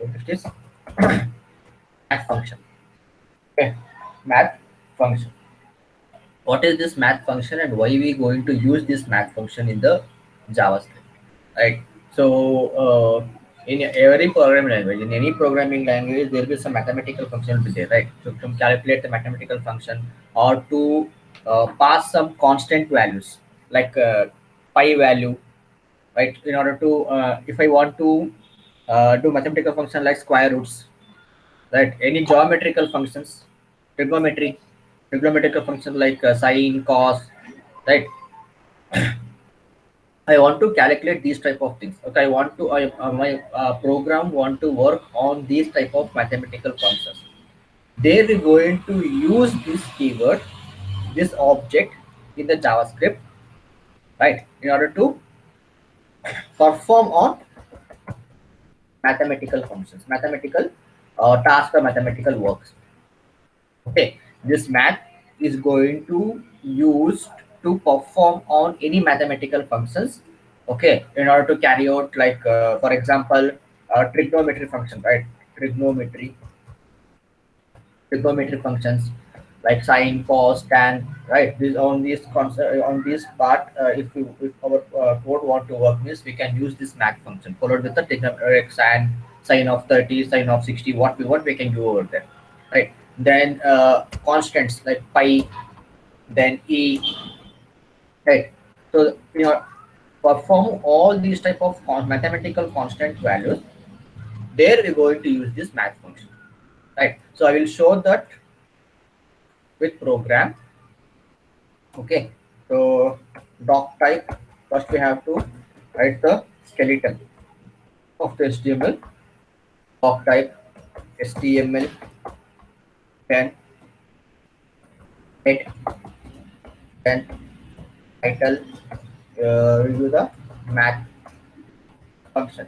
It is math function. Okay, math function. What is this math function and why we going to use this math function in the JavaScript, right? So in every programming language, in any programming language, there will be some mathematical function will be there, right? So to calculate the mathematical function or to pass some constant values like pi value, right? In order to if I want to do mathematical function like square roots, right? Any geometrical functions, trigonometry, trigonometrical function like sine, cos, right? I want to calculate these type of things. Okay, I want to my program want to work on these type of mathematical functions. There we going to use this keyword, this object in the JavaScript, right? In order to perform on mathematical functions, mathematical task or mathematical works. Okay, this math is going to use to perform on any mathematical functions. Okay, in order to carry out like for example trigonometry function, right? trigonometry Trigonometry functions like sine, cos, tan, right? This on this concept on this part, if our code want to work means we can use this math function followed with the trigonometric sine of 30, sine of 60, what we can do over there, right? Then constants like pi, then e, right? So perform all these type of mathematical constant values. There we're going to use this math function, right? So I will show that with program. Okay, so doc type, first we have to write the skeleton of the HTML. Doc type HTML, then head, then title, review the math function.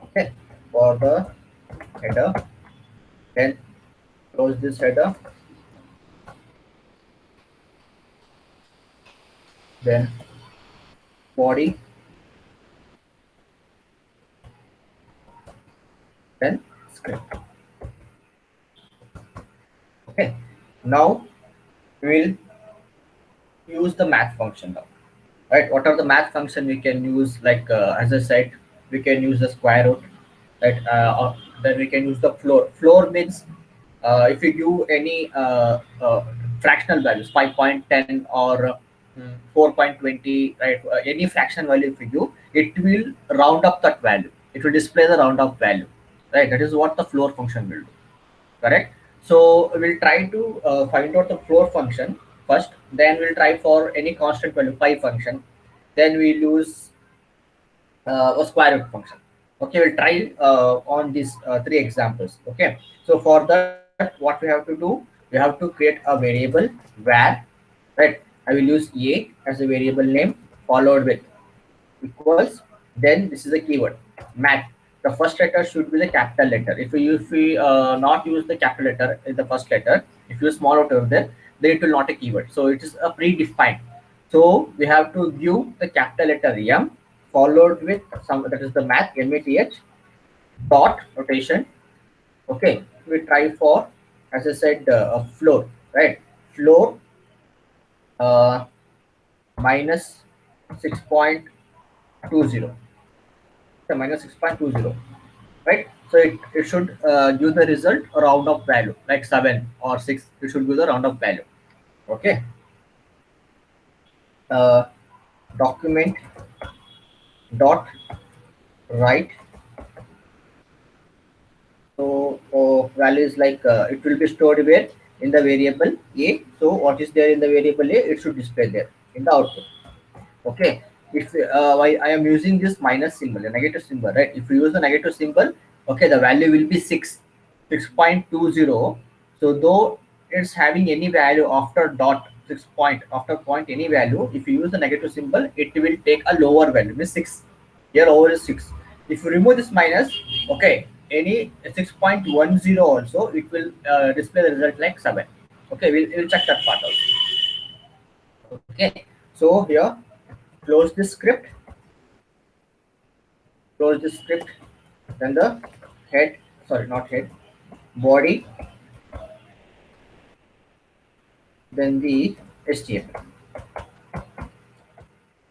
Okay, for the header, then close this header, then body, then script. Okay, now we will use the math function now, right? What are the math function we can use? Like as I said, we can use the square root, right? Then we can use the floor. Floor means if you do any fractional values 5.10 or 4.20, right? Any fraction value if you do, it will round up that value, it will display the round up value, right? That is what the floor function will do, correct? So we'll try to find out the floor function first, then we'll try for any constant value pi function, then we'll use a square root function. Okay, we'll try on these three examples. Okay, so for that what we have to do, we have to create a variable var, right? I will use a as a variable name followed with equals, then this is a keyword math. The first letter should be the capital letter. If we not use the capital letter in the first letter, if you use small letter over there, then it will not a keyword, so it is a predefined. So we have to give the capital letter M followed with some, that is the math, math dot notation. Okay, we try for, as I said, a floor, right? Floor uh, minus 6.20, minus 6.20, right? So it should give the result a round of value like 7 or 6, it should give the round of value. Okay, uh, document dot write. So value is like it will be stored where, in the variable a. So what is there in the variable a, it should display there in the output. Okay, if I am using this minus symbol, a negative symbol, right? If you use the negative symbol, okay, the value will be 6.20. So though it's having any value after dot 6 point, after point any value, if you use the negative symbol, it will take a lower value, means 6. Here over is 6. If you remove this minus, okay, any 6.10 also, it will display the result like 7. Okay, we'll check that part also. Okay, so here close this script, close this script, then the head sorry, not head, body, then the HTML.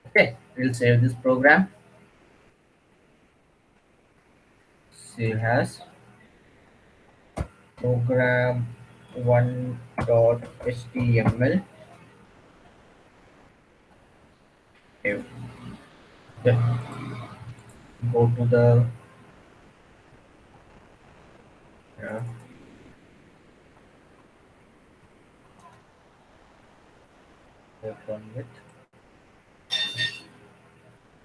Okay, we'll save this program. Save as program one.html. Okay, then go to the uh, open with.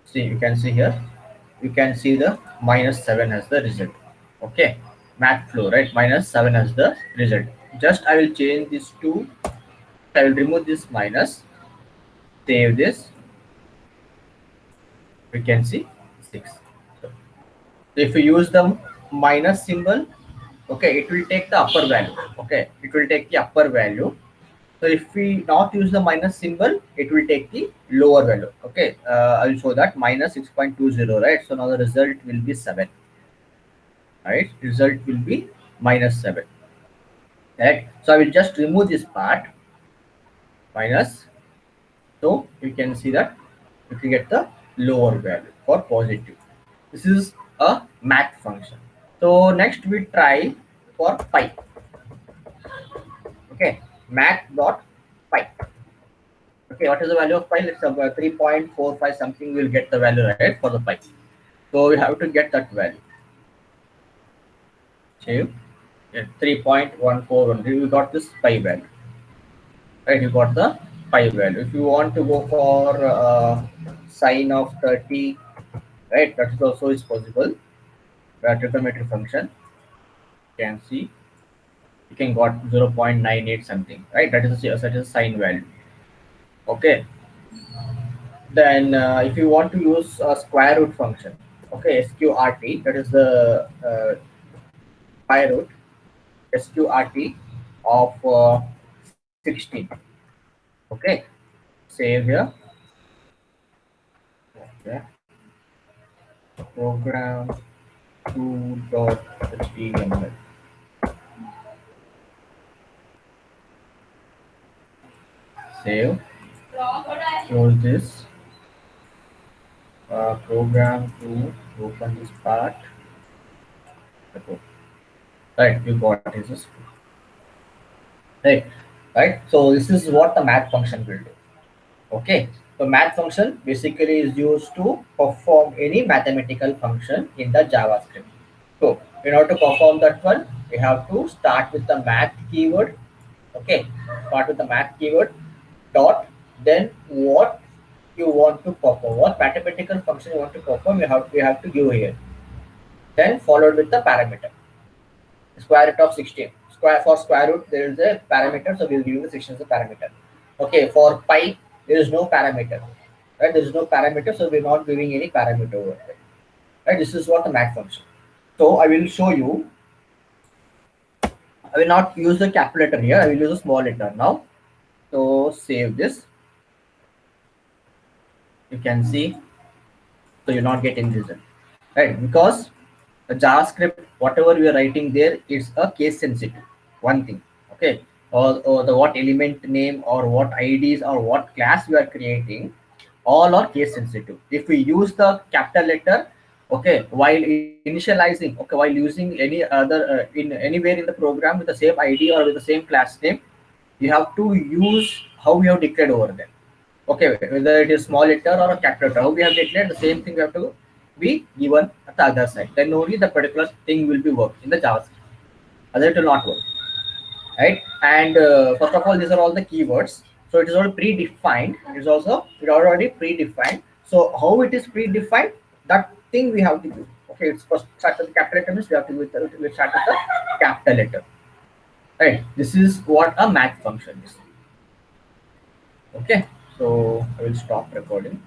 See, you can see here. You can see the -7 as the result. Okay, math flow, right? -7 as the result. Just I will change this to. I will remove this minus. Save this. We can see 6. So if you use the minus symbol, okay, it will take the upper value. Okay, it will take the upper value. So if we not use the minus symbol, it will take the lower value. Okay, I'll show that -6.20, right? So now the result will be 7, right? Result will be -7, right? So I will just remove this part minus. So you can see that you can get the lower value for positive. This is a math function. So next we try for pi. Okay, math dot pi. Okay, what is the value of pi? Let's say 3.45 something. We'll get the value, right, for the pi. So we have to get that value. Save. Yeah, 3.141. We got this pi value. Right, you got the pi value. If you want to go for sine of 30, right, that is also is possible. Trigonometric function. You can see you can got 0.98 something, right? That is such a sine value. Okay, then if you want to use a square root function, okay, sqrt, that is the pi root, sqrt of 16. Okay, save here. Okay, program 2.html. Save. Close this. Program to open this part. Okay. Right, you got this. Right, right. So this is what the math function will do. Okay, so math function basically is used to perform any mathematical function in the JavaScript. So in order to perform that one, we have to start with the math keyword. Okay, start with the math keyword dot, then what you want to perform, what mathematical function you want to perform, you have to give here. Then followed with the parameter. Square root of 16. Square root, there is a parameter, so we'll give the 16 as a parameter. Okay, for pi, there is no parameter. Right, there is no parameter, so we're not giving any parameter over there. Right, this is what the math function. So I will show you. I will not use the capital letter here, I will use a small letter now. So save this. You can see, so you're not getting result, right? Because the JavaScript, whatever we are writing there, it's a case sensitive. One thing, okay, or the what element name or what IDs or what class we are creating, all are case sensitive. If we use the capital letter, okay, while initializing, okay, while using any other in anywhere in the program with the same ID or with the same class name, you have to use how we have declared over there. Okay, whether it is small letter or a capital letter, how we have declared the same thing we have to be given at the other side. Then only the particular thing will be worked in the JavaScript. Other it will not work, right? And first of all, these are all the keywords. So it is all predefined. It already predefined. So how it is predefined, that thing we have to do. Okay, it's first start with the capital letter means we have to we start with the capital letter. Right. This is what a math function is. Okay. So I will stop recording.